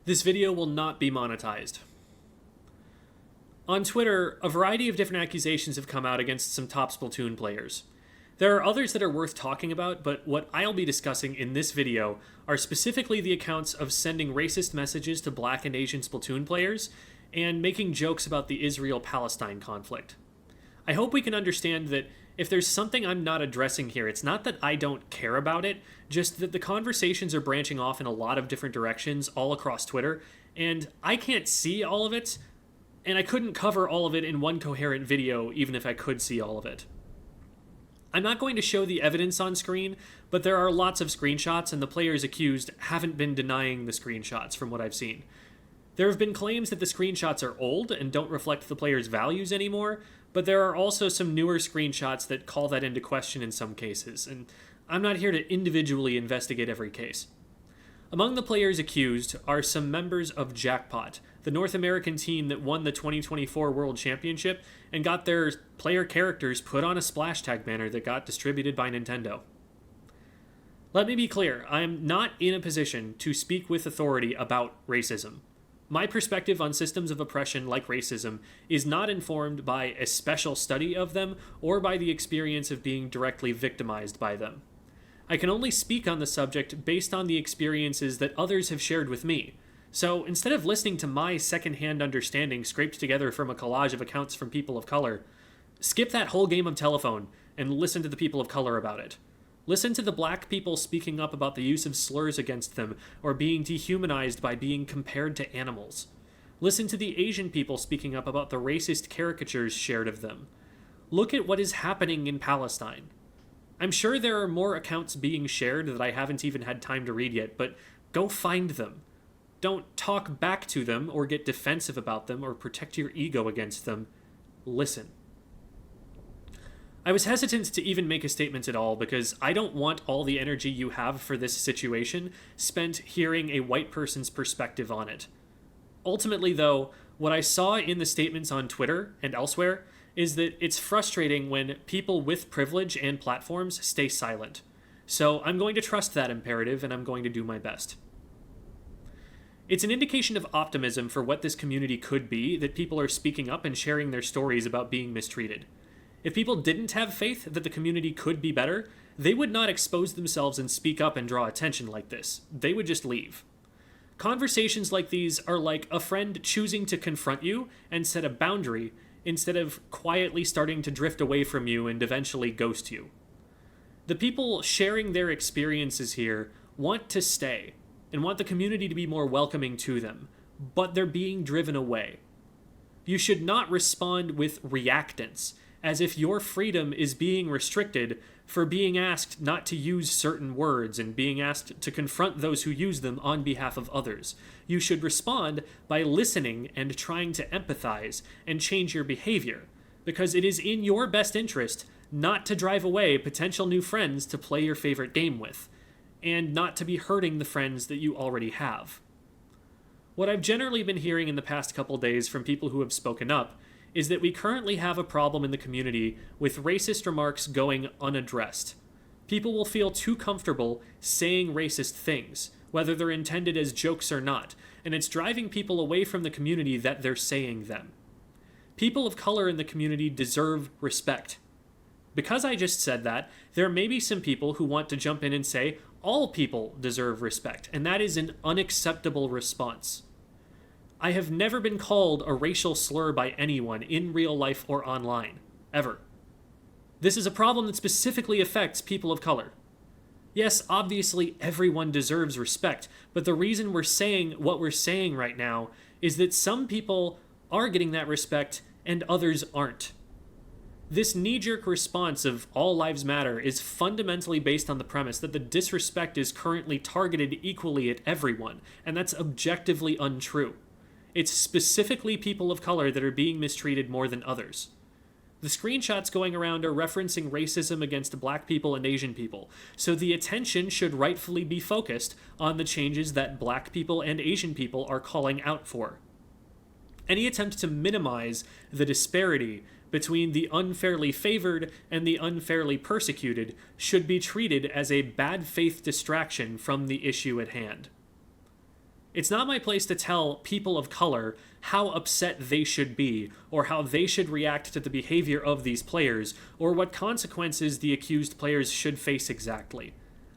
This video will not be monetized. On Twitter, a variety of different accusations have come out against some top Splatoon players. There are others that are worth talking about, but what I'll be discussing in this video are specifically the accounts of sending racist messages to Black and Asian Splatoon players and making jokes about the Israel-Palestine conflict. I hope we can understand that if there's something I'm not addressing here, it's not that I don't care about it, just that the conversations are branching off in a lot of different directions all across Twitter, and I can't see all of it, and I couldn't cover all of it in one coherent video even if I could see all of it. I'm not going to show the evidence on screen, but there are lots of screenshots, and the players accused haven't been denying the screenshots from what I've seen. There have been claims that the screenshots are old and don't reflect the players' values anymore, but there are also some newer screenshots that call that into question in some cases, and I'm not here to individually investigate every case. Among the players accused are some members of Jackpot, the North American team that won the 2024 World Championship and got their player characters put on a splash tag banner that got distributed by Nintendo. Let me be clear, I am not in a position to speak with authority about racism. My perspective on systems of oppression like racism is not informed by a special study of them or by the experience of being directly victimized by them. I can only speak on the subject based on the experiences that others have shared with me. So instead of listening to my secondhand understanding scraped together from a collage of accounts from people of color, skip that whole game of telephone and listen to the people of color about it. Listen to the Black people speaking up about the use of slurs against them or being dehumanized by being compared to animals. Listen to the Asian people speaking up about the racist caricatures shared of them. Look at what is happening in Palestine. I'm sure there are more accounts being shared that I haven't even had time to read yet, but go find them. Don't talk back to them or get defensive about them or protect your ego against them. Listen. I was hesitant to even make a statement at all because I don't want all the energy you have for this situation spent hearing a white person's perspective on it. Ultimately, though, what I saw in the statements on Twitter and elsewhere is that it's frustrating when people with privilege and platforms stay silent. So I'm going to trust that imperative and I'm going to do my best. It's an indication of optimism for what this community could be that people are speaking up and sharing their stories about being mistreated. If people didn't have faith that the community could be better, they would not expose themselves and speak up and draw attention like this. They would just leave. Conversations like these are like a friend choosing to confront you and set a boundary instead of quietly starting to drift away from you and eventually ghost you. The people sharing their experiences here want to stay and want the community to be more welcoming to them, but they're being driven away. You should not respond with reactance, as if your freedom is being restricted for being asked not to use certain words and being asked to confront those who use them on behalf of others. You should respond by listening and trying to empathize and change your behavior, because it is in your best interest not to drive away potential new friends to play your favorite game with, and not to be hurting the friends that you already have. What I've generally been hearing in the past couple days from people who have spoken up is that we currently have a problem in the community with racist remarks going unaddressed. People will feel too comfortable saying racist things, whether they're intended as jokes or not, and it's driving people away from the community that they're saying them. People of color in the community deserve respect. Because I just said that, there may be some people who want to jump in and say all people deserve respect, and that is an unacceptable response. I have never been called a racial slur by anyone in real life or online, ever. This is a problem that specifically affects people of color. Yes, obviously everyone deserves respect, but the reason we're saying what we're saying right now is that some people are getting that respect and others aren't. This knee-jerk response of all lives matter is fundamentally based on the premise that the disrespect is currently targeted equally at everyone, and that's objectively untrue. It's specifically people of color that are being mistreated more than others. The screenshots going around are referencing racism against Black people and Asian people, so the attention should rightfully be focused on the changes that Black people and Asian people are calling out for. Any attempt to minimize the disparity between the unfairly favored and the unfairly persecuted should be treated as a bad faith distraction from the issue at hand. It's not my place to tell people of color how upset they should be, or how they should react to the behavior of these players, or what consequences the accused players should face exactly.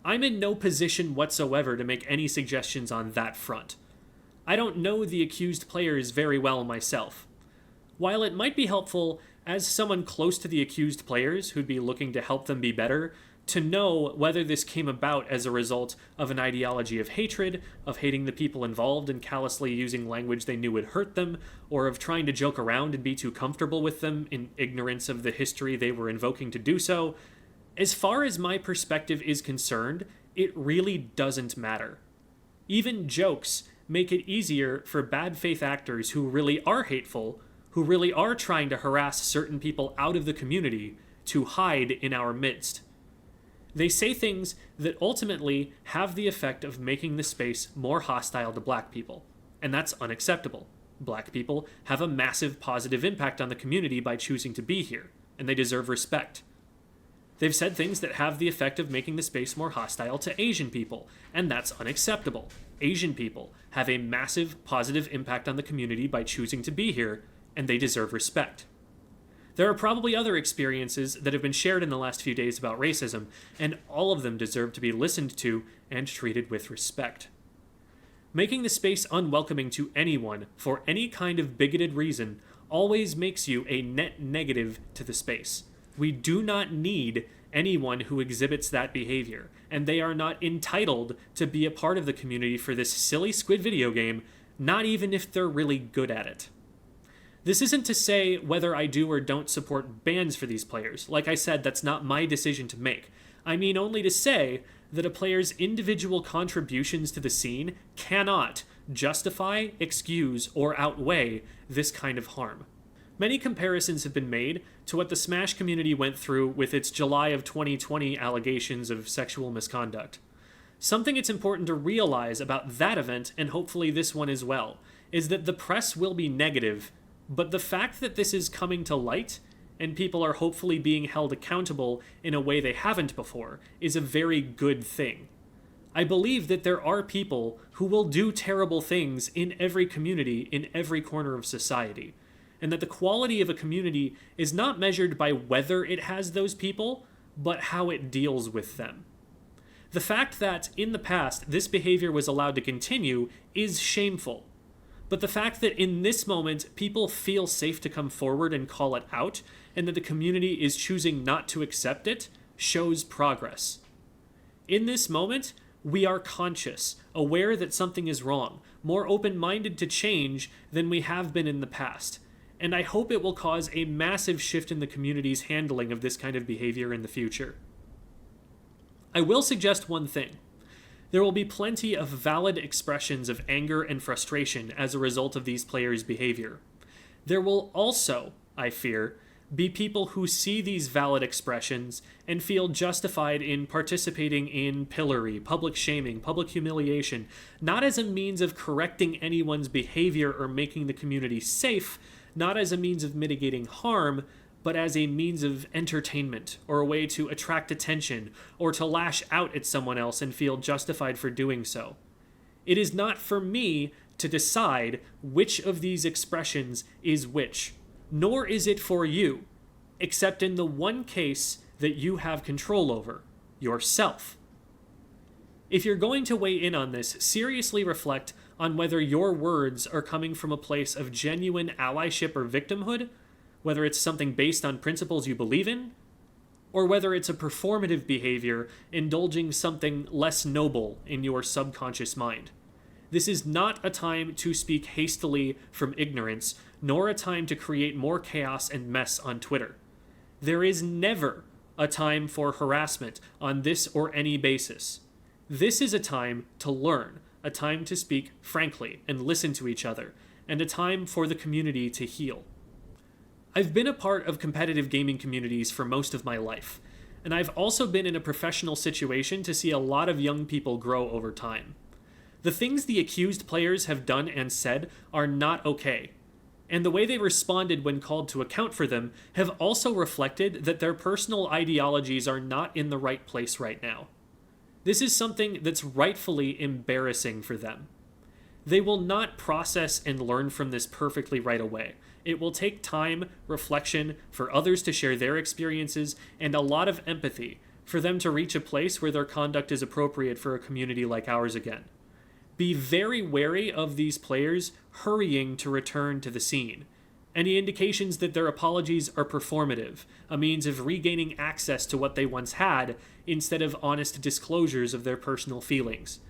I'm in no position whatsoever to make any suggestions on that front. I don't know the accused players very well myself. While it might be helpful, as someone close to the accused players who'd be looking to help them be better, to know whether this came about as a result of an ideology of hatred, of hating the people involved and callously using language they knew would hurt them, or of trying to joke around and be too comfortable with them in ignorance of the history they were invoking to do so. As far as my perspective is concerned, it really doesn't matter. Even jokes make it easier for bad faith actors who really are hateful, who really are trying to harass certain people out of the community, to hide in our midst. They say things that ultimately have the effect of making the space more hostile to black people, and that's unacceptable. Black people have a massive positive impact on the community by choosing to be here, and they deserve respect. They've said things that have the effect of making the space more hostile to Asian people, and that's unacceptable. Asian people have a massive positive impact on the community by choosing to be here, and they deserve respect. There are probably other experiences that have been shared in the last few days about racism, and all of them deserve to be listened to and treated with respect. Making the space unwelcoming to anyone for any kind of bigoted reason always makes you a net negative to the space. We do not need anyone who exhibits that behavior, and they are not entitled to be a part of the community for this silly Squid video game, not even if they're really good at it. This isn't to say whether I do or don't support bans for these players. Like I said, that's not my decision to make. I mean only to say that a player's individual contributions to the scene cannot justify, excuse, or outweigh this kind of harm. Many comparisons have been made to what the Smash community went through with its July of 2020 allegations of sexual misconduct. Something it's important to realize about that event, and hopefully this one as well, is that the press will be negative, but the fact that this is coming to light, and people are hopefully being held accountable in a way they haven't before, is a very good thing. I believe that there are people who will do terrible things in every community, in every corner of society, and that the quality of a community is not measured by whether it has those people, but how it deals with them. The fact that, in the past, this behavior was allowed to continue is shameful. But the fact that in this moment, people feel safe to come forward and call it out, and that the community is choosing not to accept it, shows progress. In this moment, we are conscious, aware that something is wrong, more open-minded to change than we have been in the past. And I hope it will cause a massive shift in the community's handling of this kind of behavior in the future. I will suggest one thing. There will be plenty of valid expressions of anger and frustration as a result of these players' behavior. There will also, I fear, be people who see these valid expressions and feel justified in participating in pillory, public shaming, public humiliation, not as a means of correcting anyone's behavior or making the community safe, not as a means of mitigating harm, but as a means of entertainment, or a way to attract attention, or to lash out at someone else and feel justified for doing so. It is not for me to decide which of these expressions is which, nor is it for you, except in the one case that you have control over, yourself. If you're going to weigh in on this, seriously reflect on whether your words are coming from a place of genuine allyship or victimhood, whether it's something based on principles you believe in, or whether it's a performative behavior indulging something less noble in your subconscious mind. This is not a time to speak hastily from ignorance, nor a time to create more chaos and mess on Twitter. There is never a time for harassment on this or any basis. This is a time to learn, a time to speak frankly and listen to each other, and a time for the community to heal. I've been a part of competitive gaming communities for most of my life, and I've also been in a professional situation to see a lot of young people grow over time. The things the accused players have done and said are not okay, and the way they responded when called to account for them have also reflected that their personal ideologies are not in the right place right now. This is something that's rightfully embarrassing for them. They will not process and learn from this perfectly right away. It will take time, reflection, for others to share their experiences, and a lot of empathy for them to reach a place where their conduct is appropriate for a community like ours again. Be very wary of these players hurrying to return to the scene. Any indications that their apologies are performative, a means of regaining access to what they once had, instead of honest disclosures of their personal feelings.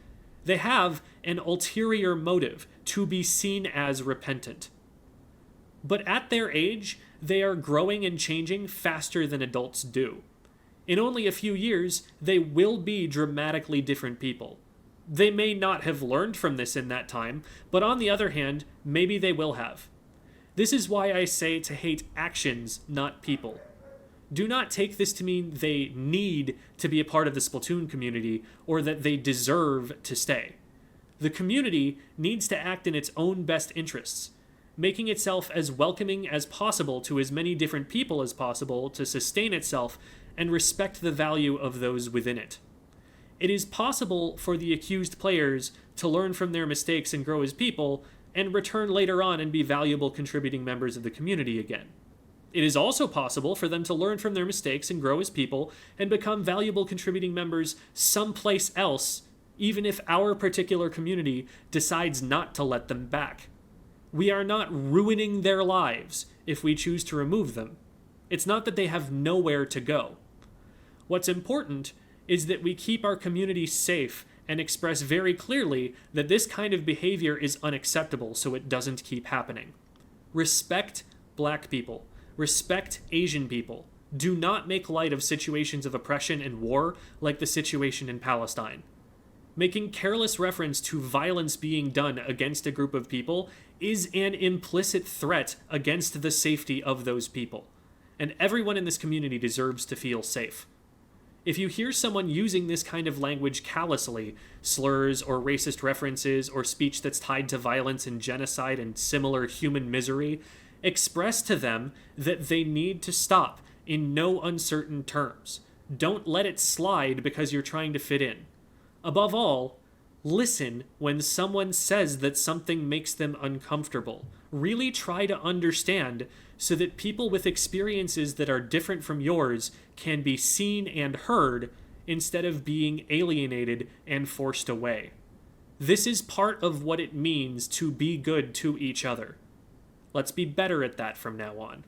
They have an ulterior motive to be seen as repentant. But at their age, they are growing and changing faster than adults do. In only a few years, they will be dramatically different people. They may not have learned from this in that time, but on the other hand, maybe they will have. This is why I say to hate actions, not people. Do not take this to mean they need to be a part of the Splatoon community or that they deserve to stay. The community needs to act in its own best interests, making itself as welcoming as possible to as many different people as possible to sustain itself and respect the value of those within it. It is possible for the accused players to learn from their mistakes and grow as people, and return later on and be valuable contributing members of the community again. It is also possible for them to learn from their mistakes and grow as people and become valuable contributing members someplace else, even if our particular community decides not to let them back. We are not ruining their lives if we choose to remove them. It's not that they have nowhere to go. What's important is that we keep our community safe and express very clearly that this kind of behavior is unacceptable so it doesn't keep happening. Respect Black people. Respect Asian people. Do not make light of situations of oppression and war like the situation in Palestine. Making careless reference to violence being done against a group of people is an implicit threat against the safety of those people. And everyone in this community deserves to feel safe. If you hear someone using this kind of language callously, slurs or racist references or speech that's tied to violence and genocide and similar human misery, express to them that they need to stop in no uncertain terms. Don't let it slide because you're trying to fit in. Above all, listen when someone says that something makes them uncomfortable. Really try to understand so that people with experiences that are different from yours can be seen and heard instead of being alienated and forced away. This is part of what it means to be good to each other. Let's be better at that from now on.